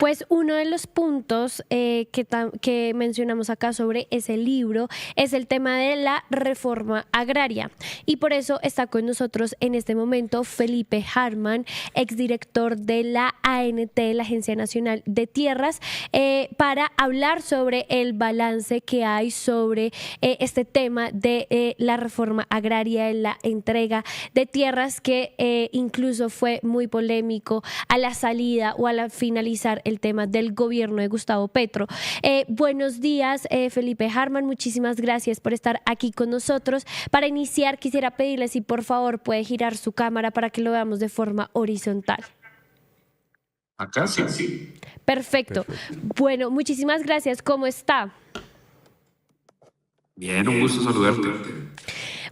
Pues uno de los puntos que mencionamos acá sobre ese libro es el tema de la reforma agraria. Y por eso está con nosotros en este momento Felipe Hartmann, exdirector de la ANT, la Agencia Nacional de Tierras, para hablar sobre el balance que hay sobre este tema de la reforma agraria, en la entrega de tierras, que incluso fue muy polémico a la salida o a la finalizar el tema del gobierno de Gustavo Petro. Buenos días, Felipe Hartmann, muchísimas gracias por estar aquí con nosotros. Para iniciar, quisiera pedirle si por favor puede girar su cámara para que lo veamos de forma horizontal. Acá sí. Perfecto. Bueno, muchísimas gracias. ¿Cómo está? Bien, un gusto saludarte.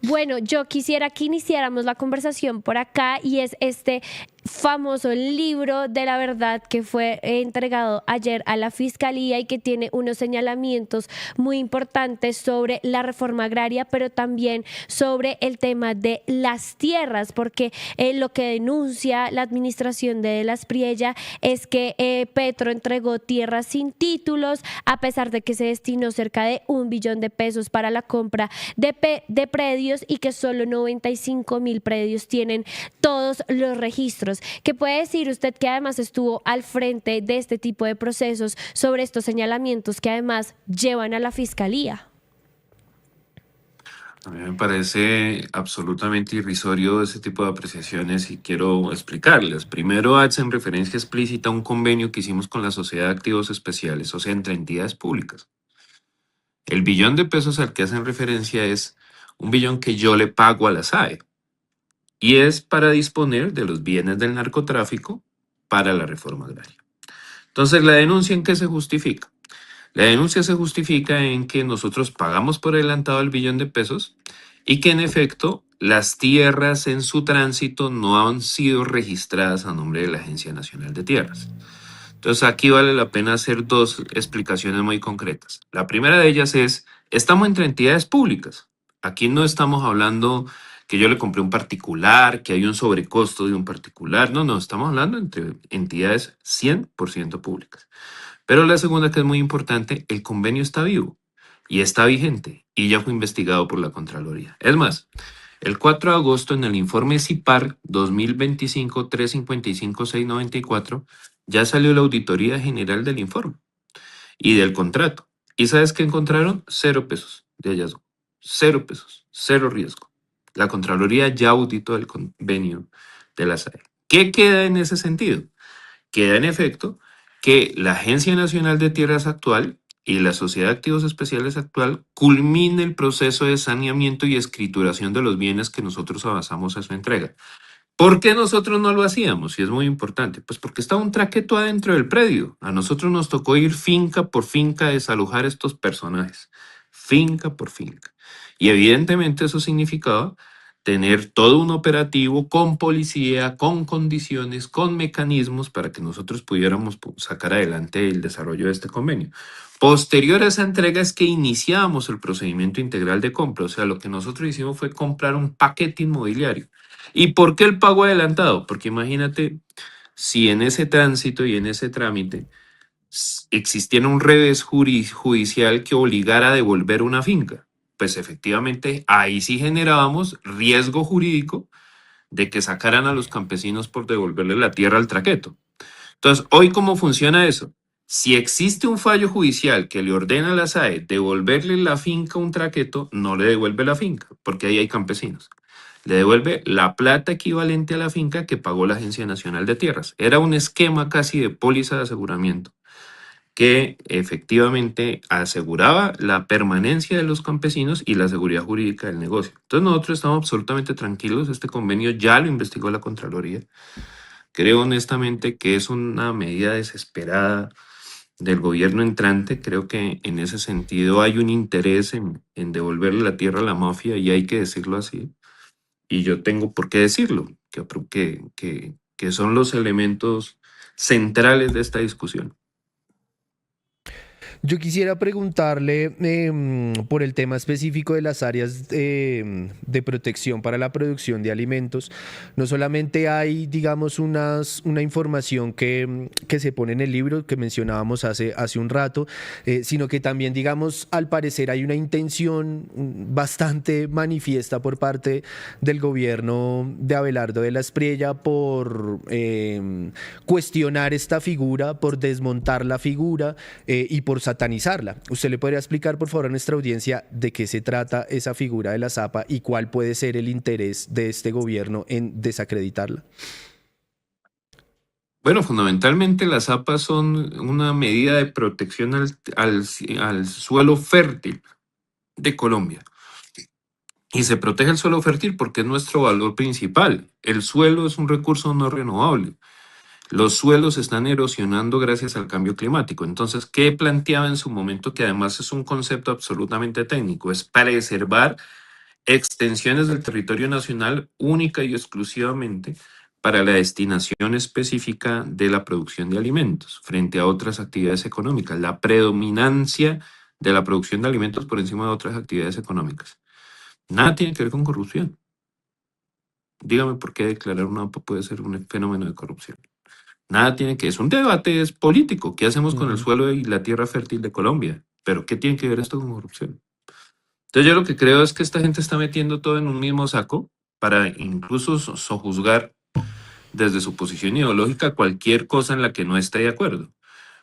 Bueno, yo quisiera que iniciáramos la conversación por acá, y es este famoso libro de la verdad que fue entregado ayer a la Fiscalía y que tiene unos señalamientos muy importantes sobre la reforma agraria, pero también sobre el tema de las tierras, porque lo que denuncia la administración de las Priella es que Petro entregó tierras sin títulos, a pesar de que se destinó cerca de 1 billón de pesos para la compra de predios, y que solo 95.000 predios tienen todos los registros. ¿Qué puede decir usted, que además estuvo al frente de este tipo de procesos, sobre estos señalamientos que además llevan a la Fiscalía? A mí me parece absolutamente irrisorio ese tipo de apreciaciones y quiero explicarles. Primero, hacen referencia explícita a un convenio que hicimos con la Sociedad de Activos Especiales, o sea, entre entidades públicas. El billón de pesos al que hacen referencia es un billón que yo le pago a la SAE y es para disponer de los bienes del narcotráfico para la reforma agraria. Entonces, ¿la denuncia en qué se justifica? La denuncia se justifica en que nosotros pagamos por adelantado el billón de pesos y que en efecto las tierras en su tránsito no han sido registradas a nombre de la Agencia Nacional de Tierras. Entonces aquí vale la pena hacer dos explicaciones muy concretas. La primera de ellas es, estamos entre entidades públicas. Aquí no estamos hablando que yo le compré un particular, que hay un sobrecosto de un particular. No, estamos hablando entre entidades 100% públicas. Pero la segunda, que es muy importante, el convenio está vivo y está vigente y ya fue investigado por la Contraloría. Es más, el 4 de agosto en el informe CIPAR 2025-355-694 ya salió la auditoría general del informe y del contrato. ¿Y sabes qué encontraron? 0 pesos de hallazgo, 0 pesos, 0 riesgo. La Contraloría ya auditó el convenio de la SAE. ¿Qué queda en ese sentido? Queda en efecto que la Agencia Nacional de Tierras actual y la Sociedad de Activos Especiales actual culmine el proceso de saneamiento y escrituración de los bienes que nosotros avanzamos a su entrega. ¿Por qué nosotros no lo hacíamos? Y es muy importante. Pues porque estaba un traqueto adentro del predio. A nosotros nos tocó ir finca por finca a desalojar estos personajes. Finca por finca. Y evidentemente eso significaba tener todo un operativo con policía, con condiciones, con mecanismos para que nosotros pudiéramos sacar adelante el desarrollo de este convenio. Posterior a esa entrega es que iniciamos el procedimiento integral de compra. O sea, lo que nosotros hicimos fue comprar un paquete inmobiliario. ¿Y por qué el pago adelantado? Porque imagínate si en ese tránsito y en ese trámite existiera un revés judicial que obligara a devolver una finca. Pues efectivamente ahí sí generábamos riesgo jurídico de que sacaran a los campesinos por devolverle la tierra al traqueto. Entonces, hoy, ¿cómo funciona eso? Si existe un fallo judicial que le ordena a la SAE devolverle la finca a un traqueto, no le devuelve la finca, porque ahí hay campesinos. Le devuelve la plata equivalente a la finca que pagó la Agencia Nacional de Tierras. Era un esquema casi de póliza de aseguramiento que efectivamente aseguraba la permanencia de los campesinos y la seguridad jurídica del negocio. Entonces nosotros estamos absolutamente tranquilos, este convenio ya lo investigó la Contraloría. Creo honestamente que es una medida desesperada del gobierno entrante. Creo que en ese sentido hay un interés en devolverle la tierra a la mafia y hay que decirlo así. Y yo tengo por qué decirlo, que son los elementos centrales de esta discusión. Yo quisiera preguntarle por el tema específico de las áreas de protección para la producción de alimentos. No solamente hay, digamos, una información que se pone en el libro que mencionábamos hace un rato, sino que también, digamos, al parecer hay una intención bastante manifiesta por parte del gobierno de Abelardo de la Espriella por cuestionar esta figura, por desmontar la figura y por satanizarla. ¿Usted le podría explicar, por favor, a nuestra audiencia de qué se trata esa figura de la Zapa y cuál puede ser el interés de este gobierno en desacreditarla? Bueno, fundamentalmente las APAs son una medida de protección al suelo fértil de Colombia. Y se protege el suelo fértil porque es nuestro valor principal. El suelo es un recurso no renovable. Los suelos se están erosionando gracias al cambio climático. Entonces, ¿qué planteaba en su momento? Que además es un concepto absolutamente técnico, es preservar extensiones del territorio nacional única y exclusivamente para la destinación específica de la producción de alimentos frente a otras actividades económicas, la predominancia de la producción de alimentos por encima de otras actividades económicas. Nada tiene que ver con corrupción. Dígame por qué declarar una APA puede ser un fenómeno de corrupción. Nada tiene que, es un debate es político. ¿Qué hacemos con el Ujú. suelo y la tierra fértil de Colombia? Pero ¿qué tiene que ver esto con corrupción? Entonces yo lo que creo es que esta gente está metiendo todo en un mismo saco para incluso sojuzgar desde su posición ideológica cualquier cosa en la que no esté de acuerdo.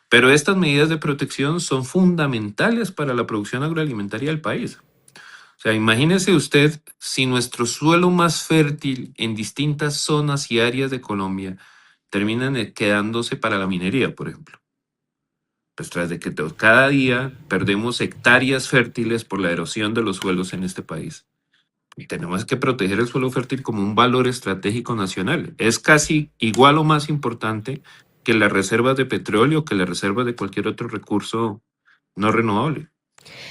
Pero estas medidas de protección son fundamentales para la producción agroalimentaria del país. O sea, imagínese usted si nuestro suelo más fértil en distintas zonas y áreas de Colombia terminan quedándose para la minería, por ejemplo. Pues tras de que cada día perdemos hectáreas fértiles por la erosión de los suelos en este país. Y tenemos que proteger el suelo fértil como un valor estratégico nacional. Es casi igual o más importante que las reservas de petróleo, que las reservas de cualquier otro recurso no renovable.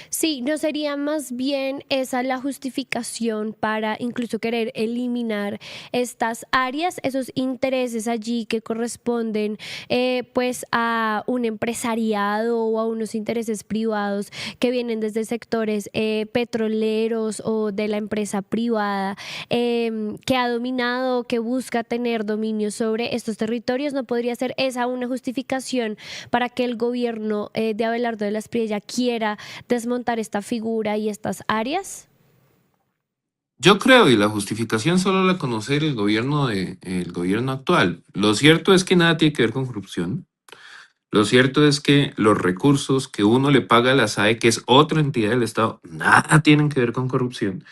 Sí, no sería más bien esa la justificación para incluso querer eliminar estas áreas, esos intereses allí que corresponden pues a un empresariado o a unos intereses privados que vienen desde sectores petroleros o de la empresa privada que ha dominado, que busca tener dominio sobre estos territorios. ¿No podría ser esa una justificación para que el gobierno de Abelardo de la Espriella quiera desmontar esta figura y estas áreas? Yo creo, y la justificación solo la conoce el gobierno actual. Lo cierto es que nada tiene que ver con corrupción. Lo cierto es que los recursos que uno le paga a la SAE, que es otra entidad del Estado, nada tienen que ver con corrupción.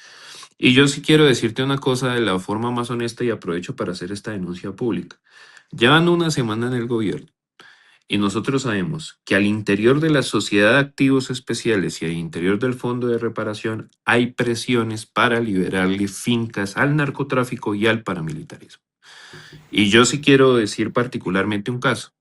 Y yo sí quiero decirte una cosa de la forma más honesta y aprovecho para hacer esta denuncia pública. Llevan una semana en el gobierno y nosotros sabemos que al interior de la Sociedad de Activos Especiales y al interior del Fondo de Reparación hay presiones para liberarle fincas al narcotráfico y al paramilitarismo. Y yo sí quiero decir particularmente un caso.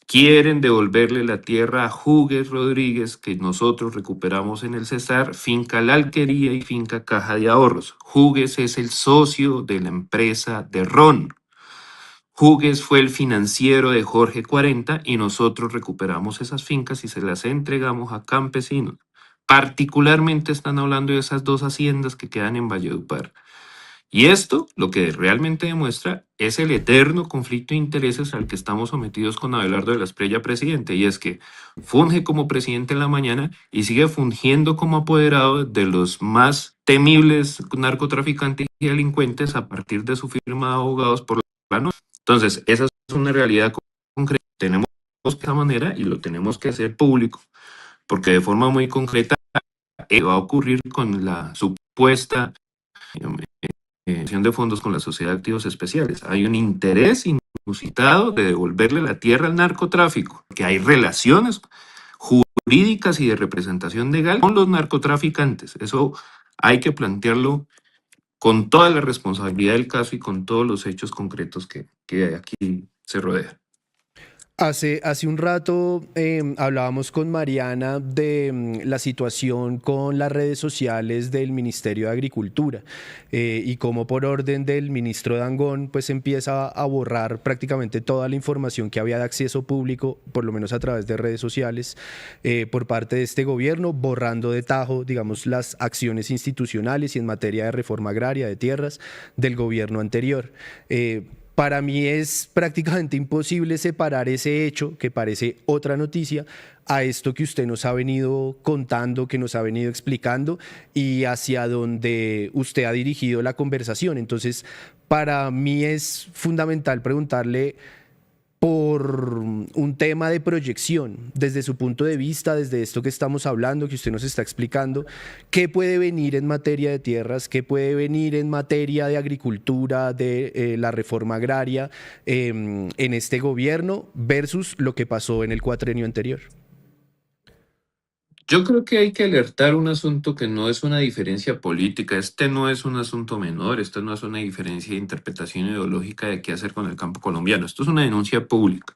Quieren devolverle la tierra a Hugues Rodríguez, que nosotros recuperamos en el Cesar, finca La Alquería y finca Caja de Ahorros. Hugues es el socio de la empresa de Ron. Hugues fue el financiero de Jorge 40 y nosotros recuperamos esas fincas y se las entregamos a campesinos. Particularmente están hablando de esas dos haciendas que quedan en Valledupar. Y esto lo que realmente demuestra es el eterno conflicto de intereses al que estamos sometidos con Abelardo de la Espriella presidente, y es que funge como presidente en la mañana y sigue fungiendo como apoderado de los más temibles narcotraficantes y delincuentes a partir de su firma de abogados por la noche. Entonces, esa es una realidad concreta. Tenemos que de esa manera y lo tenemos que hacer público, porque de forma muy concreta va a ocurrir con la supuesta de fondos con la Sociedad de Activos Especiales. Hay un interés inusitado de devolverle la tierra al narcotráfico, que hay relaciones jurídicas y de representación legal con los narcotraficantes. Eso hay que plantearlo con toda la responsabilidad del caso y con todos los hechos concretos que aquí se rodean. Hace un rato hablábamos con Mariana de la situación con las redes sociales del Ministerio de Agricultura y cómo por orden del ministro Dangond pues empieza a borrar prácticamente toda la información que había de acceso público, por lo menos a través de redes sociales, por parte de este gobierno, borrando de tajo, digamos, las acciones institucionales y en materia de reforma agraria de tierras del gobierno anterior. Para mí es prácticamente imposible separar ese hecho, que parece otra noticia, a esto que usted nos ha venido contando, que nos ha venido explicando y hacia donde usted ha dirigido la conversación. Entonces, para mí es fundamental preguntarle por un tema de proyección, desde su punto de vista, desde esto que estamos hablando, que usted nos está explicando, qué puede venir en materia de tierras, qué puede venir en materia de agricultura, de la reforma agraria en este gobierno versus lo que pasó en el cuatrenio anterior. Yo creo que hay que alertar un asunto que no es una diferencia política, este no es un asunto menor, esto no es una diferencia de interpretación ideológica de qué hacer con el campo colombiano, esto es una denuncia pública.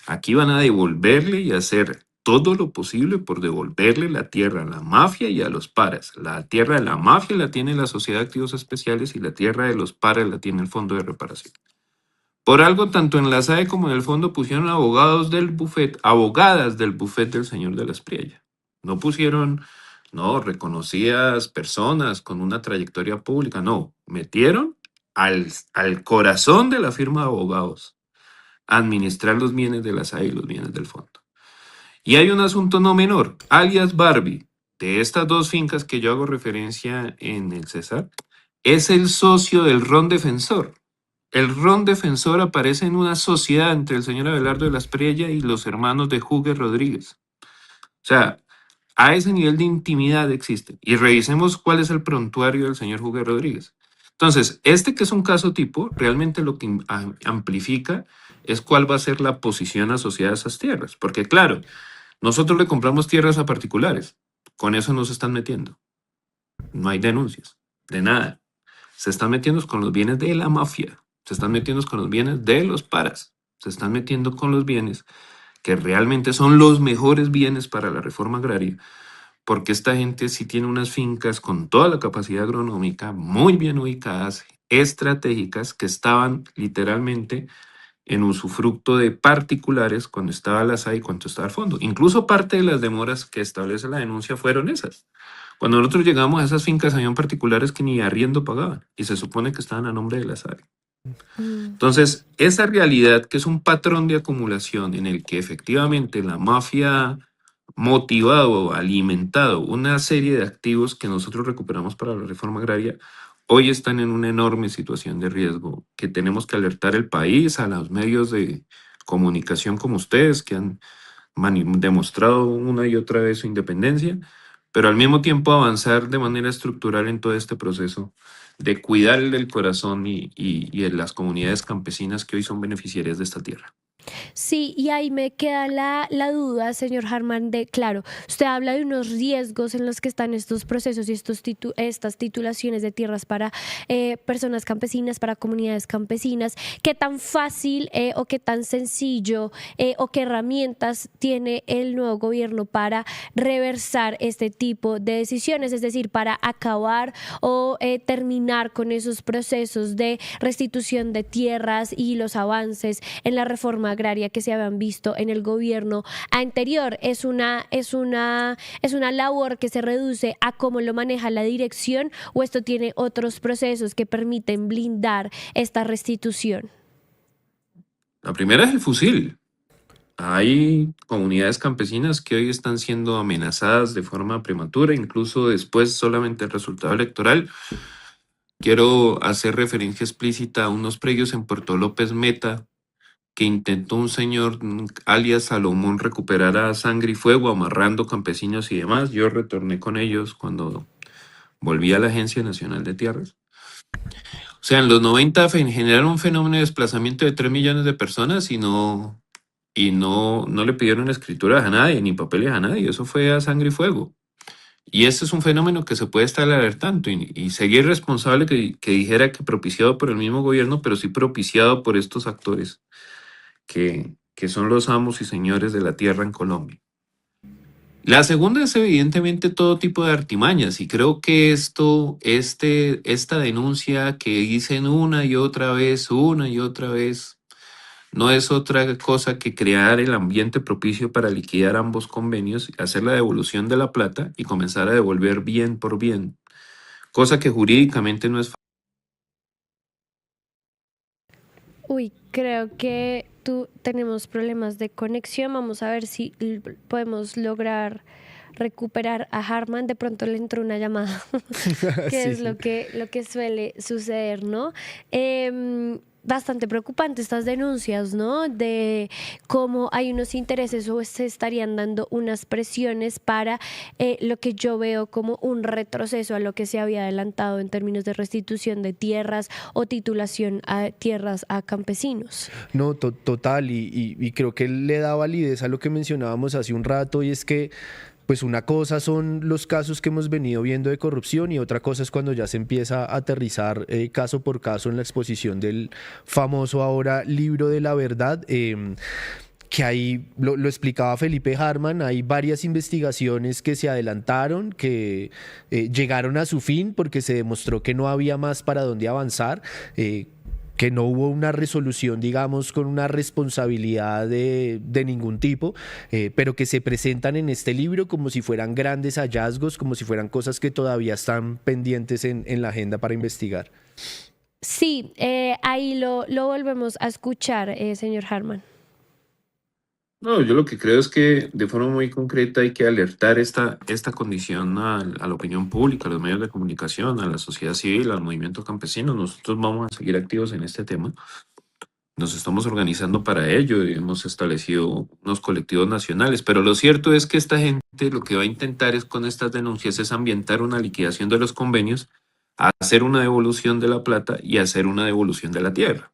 Aquí van a devolverle y hacer todo lo posible por devolverle la tierra a la mafia y a los paras. La tierra de la mafia la tiene la Sociedad de Activos Especiales y la tierra de los paras la tiene el Fondo de Reparación. Por algo, tanto en la SAE como en el fondo pusieron abogadas del bufet del señor de la Espriella. No pusieron, no, reconocidas personas con una trayectoria pública, no, metieron al corazón de la firma de abogados a administrar los bienes de la SAE y los bienes del fondo. Y hay un asunto no menor, alias Barbie, de estas dos fincas que yo hago referencia en el Cesar, es el socio del Ron Defensor. El Ron Defensor aparece en una sociedad entre el señor Abelardo de la Espriella y los hermanos de Hugues Rodríguez. O sea, a ese nivel de intimidad existe. Y revisemos cuál es el prontuario del señor Hugues Rodríguez. Entonces, este que es un caso tipo, realmente lo que amplifica es cuál va a ser la posición asociada a esas tierras. Porque claro, nosotros le compramos tierras a particulares. Con eso no se están metiendo. No hay denuncias, de nada. Se están metiendo con los bienes de la mafia. Se están metiendo con los bienes de los paras. Se están metiendo con los bienes que realmente son los mejores bienes para la reforma agraria, porque esta gente sí tiene unas fincas con toda la capacidad agronómica, muy bien ubicadas, estratégicas, que estaban literalmente en usufructo de particulares cuando estaba la SAI y cuando estaba el fondo. Incluso parte de las demoras que establece la denuncia fueron esas. Cuando nosotros llegamos a esas fincas, habían particulares que ni arriendo pagaban y se supone que estaban a nombre de la SAI. Entonces, esa realidad que es un patrón de acumulación en el que efectivamente la mafia motivado, alimentado una serie de activos que nosotros recuperamos para la reforma agraria, hoy están en una enorme situación de riesgo que tenemos que alertar el país, a los medios de comunicación como ustedes, que han demostrado una y otra vez su independencia, pero al mismo tiempo avanzar de manera estructural en todo este proceso de cuidar el corazón y de las comunidades campesinas que hoy son beneficiarias de esta tierra. Sí, y ahí me queda la duda, señor Harman, de, claro, usted habla de unos riesgos en los que están estos procesos y estas titulaciones de tierras para personas campesinas, para comunidades campesinas. ¿Qué tan fácil o qué tan sencillo o qué herramientas tiene el nuevo gobierno para reversar este tipo de decisiones? Es decir, para acabar o terminar con esos procesos de restitución de tierras y los avances en la reforma agraria que se habían visto en el gobierno anterior. Es una labor que se reduce a cómo lo maneja la dirección, o esto tiene otros procesos que permiten blindar esta restitución. La primera es el fusil. Hay comunidades campesinas que hoy están siendo amenazadas de forma prematura, incluso después solamente del resultado electoral. Quiero hacer referencia explícita a unos predios en Puerto López Meta que intentó un señor alias Salomón recuperar a sangre y fuego, amarrando campesinos y demás. Yo retorné con ellos cuando volví a la Agencia Nacional de Tierras. O sea, en los 90 generaron un fenómeno de desplazamiento de 3 millones de personas y no le pidieron escrituras a nadie, ni papeles a nadie. Eso fue a sangre y fuego. Y ese es un fenómeno que se puede estar alertando y sería irresponsable que dijera que propiciado por el mismo gobierno, pero sí propiciado por estos actores que que son los amos y señores de la tierra en Colombia. La segunda es evidentemente todo tipo de artimañas y creo que esta denuncia que dicen una y otra vez, no es otra cosa que crear el ambiente propicio para liquidar ambos convenios, hacer la devolución de la plata y comenzar a devolver bien por bien, cosa que jurídicamente no es fácil. Uy, creo que tenemos problemas de conexión. Vamos a ver si podemos lograr recuperar a Harman. De pronto le entró una llamada, que Sí, es sí. lo que suele suceder, ¿no? Bastante preocupante estas denuncias, ¿no? De cómo hay unos intereses o se estarían dando unas presiones para lo que yo veo como un retroceso a lo que se había adelantado en términos de restitución de tierras o titulación a tierras a campesinos. No, total, y creo que le da validez a lo que mencionábamos hace un rato, y es que pues una cosa son los casos que hemos venido viendo de corrupción y otra cosa es cuando ya se empieza a aterrizar caso por caso en la exposición del famoso ahora libro de la verdad. Que ahí lo explicaba Felipe Harman, hay varias investigaciones que se adelantaron, que llegaron a su fin porque se demostró que no había más para dónde avanzar. Que no hubo una resolución, digamos, con una responsabilidad de ningún tipo, pero que se presentan en este libro como si fueran grandes hallazgos, como si fueran cosas que todavía están pendientes en la agenda para investigar. Sí, ahí lo volvemos a escuchar, señor Harman. No, yo lo que creo es que de forma muy concreta hay que alertar esta condición a la opinión pública, a los medios de comunicación, a la sociedad civil, al movimiento campesino. Nosotros vamos a seguir activos en este tema. Nos estamos organizando para ello y hemos establecido unos colectivos nacionales, pero lo cierto es que esta gente lo que va a intentar es con estas denuncias es ambientar una liquidación de los convenios, hacer una devolución de la plata y hacer una devolución de la tierra.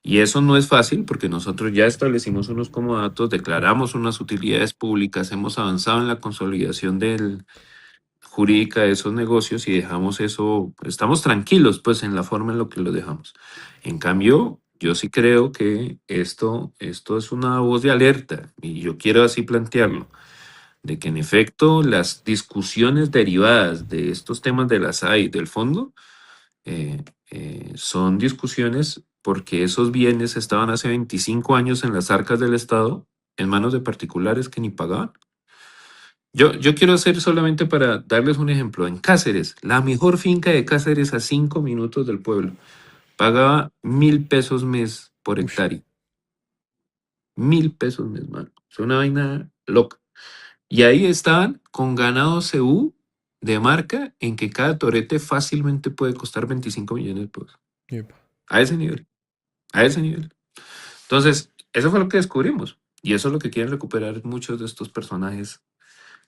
Y eso no es fácil porque nosotros ya establecimos unos comodatos, declaramos unas utilidades públicas, hemos avanzado en la consolidación jurídica de esos negocios y dejamos eso, estamos tranquilos pues en la forma en la que lo dejamos. En cambio, yo sí creo que esto es una voz de alerta y yo quiero así plantearlo, de que en efecto las discusiones derivadas de estos temas de la SAI del fondo son discusiones porque esos bienes estaban hace 25 años en las arcas del Estado, en manos de particulares que ni pagaban. Yo quiero hacer solamente para darles un ejemplo. En Cáceres, la mejor finca de Cáceres a 5 minutos del pueblo, pagaba 1.000 pesos mes por Ush, hectárea. 1.000 pesos mes, mano. Es una vaina loca. Y ahí estaban con ganado CU de marca en que cada torete fácilmente puede costar 25 millones de pesos. epa. A ese nivel. A ese nivel. Entonces, eso fue lo que descubrimos. Y eso es lo que quieren recuperar muchos de estos personajes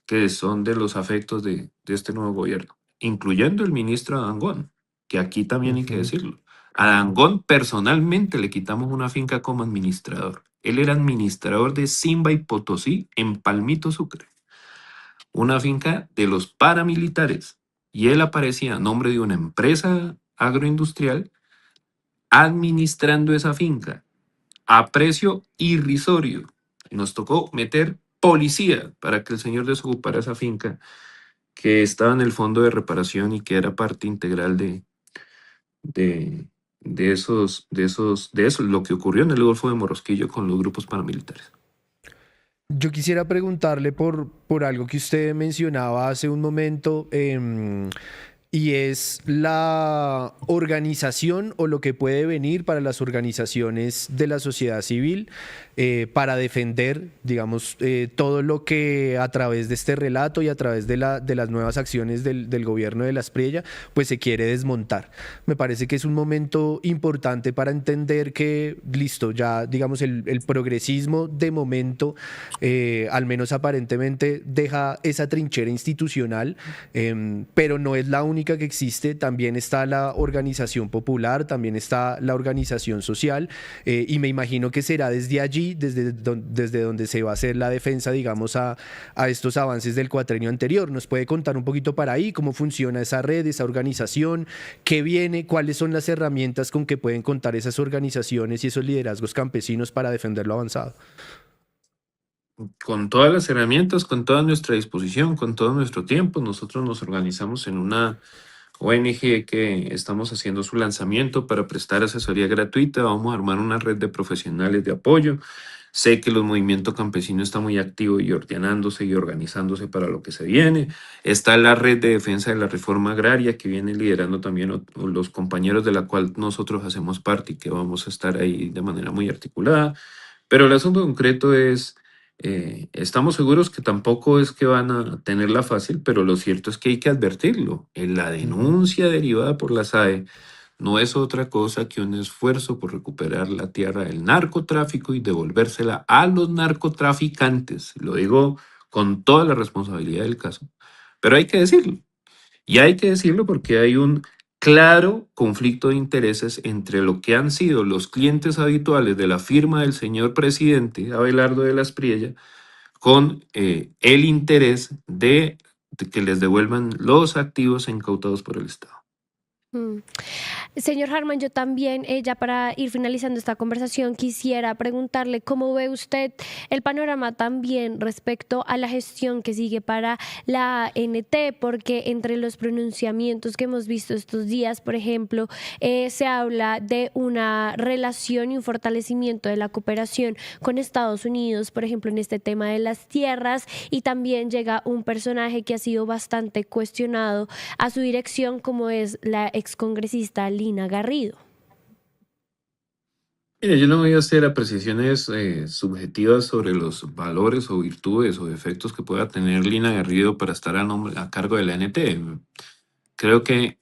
que son de los afectos de este nuevo gobierno, incluyendo el ministro Adangón, que aquí también hay que Ujú. decirlo. A Adangón personalmente le quitamos una finca como administrador. Él era administrador de Simba y Potosí en Palmito Sucre, una finca de los paramilitares. Y él aparecía a nombre de una empresa agroindustrial administrando esa finca a precio irrisorio. Nos tocó meter policía para que el señor desocupara esa finca que estaba en el fondo de reparación y que era parte integral de, de eso, lo que ocurrió en el Golfo de Morrosquillo con los grupos paramilitares. Yo quisiera preguntarle por algo que usted mencionaba hace un momento, y es la organización o lo que puede venir para las organizaciones de la sociedad civil para defender, digamos, todo lo que a través de este relato y a través de las nuevas acciones del gobierno de Las Priella, pues se quiere desmontar. Me parece que es un momento importante para entender que, listo, ya digamos el progresismo de momento, al menos aparentemente, deja esa trinchera institucional, pero no es la única única que existe, también está la organización popular, también está la organización social, y me imagino que será desde allí, desde donde se va a hacer la defensa, digamos, a estos avances del cuatrenio anterior. ¿Nos puede contar un poquito para ahí cómo funciona esa red, esa organización, qué viene, cuáles son las herramientas con que pueden contar esas organizaciones y esos liderazgos campesinos para defender lo avanzado? Con todas las herramientas, con toda nuestra disposición, con todo nuestro tiempo, nosotros nos organizamos en una ONG que estamos haciendo su lanzamiento para prestar asesoría gratuita. Vamos a armar una red de profesionales de apoyo. Sé que el movimiento campesino está muy activo y ordenándose y organizándose para lo que se viene. Está la red de defensa de la reforma agraria que viene liderando también los compañeros de la cual nosotros hacemos parte y que vamos a estar ahí de manera muy articulada. Pero el asunto concreto es, estamos seguros que tampoco es que van a tenerla fácil, pero lo cierto es que hay que advertirlo. En la Ujú. denuncia derivada por la SAE no es otra cosa que un esfuerzo por recuperar la tierra del narcotráfico y devolvérsela a los narcotraficantes. Lo digo con toda la responsabilidad del caso, pero hay que decirlo. Y hay que decirlo porque hay un claro conflicto de intereses entre lo que han sido los clientes habituales de la firma del señor presidente Abelardo de la Espriella con el interés de que les devuelvan los activos incautados por el Estado. Mm. Señor Harman, yo también, ya para ir finalizando esta conversación, quisiera preguntarle cómo ve usted el panorama también respecto a la gestión que sigue para la ANT, porque entre los pronunciamientos que hemos visto estos días, por ejemplo, se habla de una relación y un fortalecimiento de la cooperación con Estados Unidos, por ejemplo, en este tema de las tierras, y también llega un personaje que ha sido bastante cuestionado a su dirección, como es la excongresista Lina Garrido. Mire, yo no voy a hacer apreciaciones subjetivas sobre los valores o virtudes o defectos que pueda tener Lina Garrido para estar a cargo de la ANT. Creo que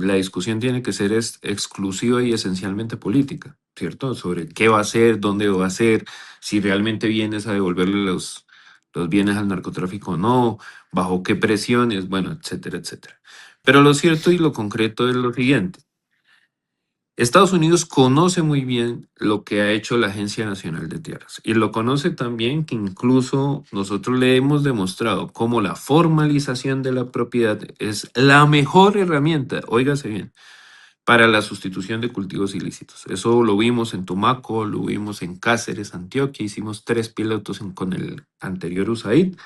la discusión tiene que ser exclusiva y esencialmente política, ¿cierto? Sobre qué va a hacer, dónde va a hacer, si realmente vienes a devolverle los bienes al narcotráfico o no, bajo qué presiones, bueno, etcétera, etcétera. Pero lo cierto y lo concreto es lo siguiente. Estados Unidos conoce muy bien lo que ha hecho la Agencia Nacional de Tierras y lo conoce también que incluso nosotros le hemos demostrado cómo la formalización de la propiedad es la mejor herramienta, óigase bien, para la sustitución de cultivos ilícitos. Eso lo vimos en Tumaco, lo vimos en Cáceres, Antioquia, hicimos 3 pilotos con el anterior USAID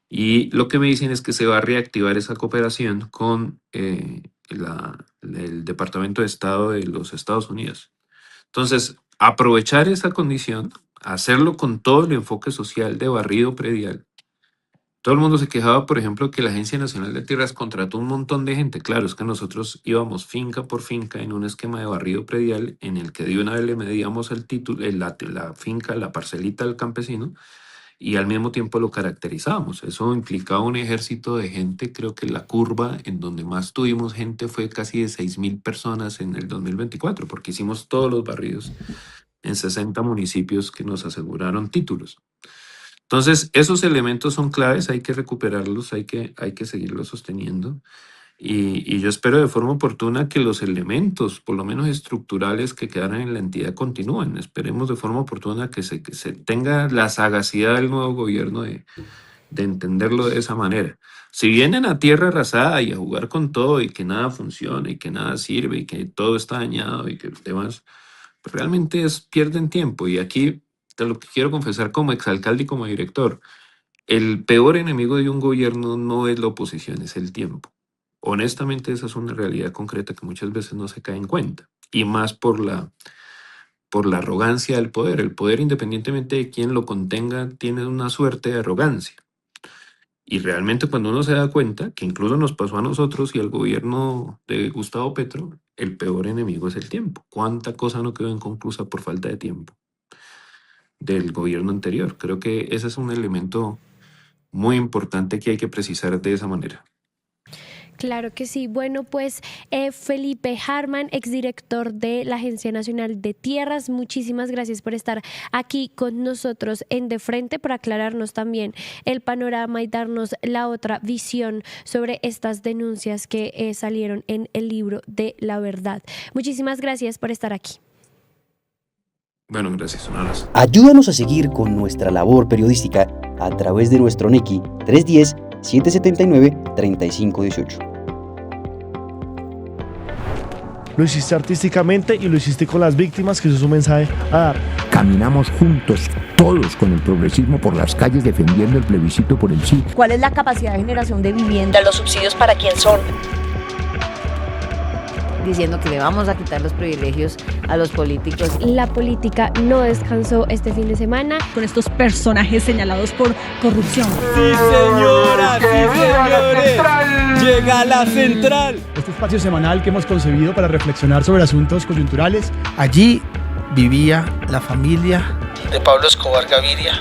y lo que me dicen es que se va a reactivar esa cooperación con el Departamento de Estado de los Estados Unidos. Entonces, aprovechar esa condición, hacerlo con todo el enfoque social de barrido predial. Todo el mundo se quejaba, por ejemplo, que la Agencia Nacional de Tierras contrató un montón de gente. Claro, es que nosotros íbamos finca por finca en un esquema de barrido predial en el que de una vez le medíamos el título, la finca, la parcelita al campesino y al mismo tiempo lo caracterizábamos. Eso implicaba un ejército de gente. Creo que la curva en donde más tuvimos gente fue casi de 6.000 personas en el 2024, porque hicimos todos los barridos en 60 municipios que nos aseguraron títulos. Entonces, esos elementos son claves, hay que recuperarlos, hay que seguirlos sosteniendo. Y yo espero de forma oportuna que los elementos, por lo menos estructurales, que quedaron en la entidad continúen. Esperemos de forma oportuna que se tenga la sagacidad del nuevo gobierno de entenderlo de esa manera. Si vienen a tierra arrasada y a jugar con todo y que nada funciona y que nada sirve y que todo está dañado y que los demás, pues realmente pierden tiempo. Y aquí te lo que quiero confesar como exalcalde y como director, el peor enemigo de un gobierno no es la oposición, es el tiempo. Honestamente, esa es una realidad concreta que muchas veces no se cae en cuenta. Y más por la arrogancia del poder. El poder, independientemente de quién lo contenga, tiene una suerte de arrogancia. Y realmente cuando uno se da cuenta, que incluso nos pasó a nosotros y al gobierno de Gustavo Petro, el peor enemigo es el tiempo. ¿Cuánta cosa no quedó inconclusa por falta de tiempo del gobierno anterior? Creo que ese es un elemento muy importante que hay que precisar de esa manera. Claro que sí. Bueno, pues Felipe Harman, exdirector de la Agencia Nacional de Tierras, muchísimas gracias por estar aquí con nosotros en De Frente, por aclararnos también el panorama y darnos la otra visión sobre estas denuncias que salieron en el libro de La Verdad. Muchísimas gracias por estar aquí. Bueno, gracias. Un abrazo. Ayúdanos a seguir con nuestra labor periodística a través de nuestro NECI 310-779-3518. Lo hiciste artísticamente y lo hiciste con las víctimas, que eso es un mensaje a dar. Caminamos juntos, todos con el progresismo por las calles defendiendo el plebiscito por el sí. ¿Cuál es la capacidad de generación de vivienda? ¿Los subsidios para quién son? Diciendo que le vamos a quitar los privilegios a los políticos. La política no descansó este fin de semana. Con estos personajes señalados por corrupción. ¡Sí, señora! ¡Sí, señores! ¡Llega la central! Este espacio semanal que hemos concebido para reflexionar sobre asuntos coyunturales. Allí vivía la familia de Pablo Escobar Gaviria.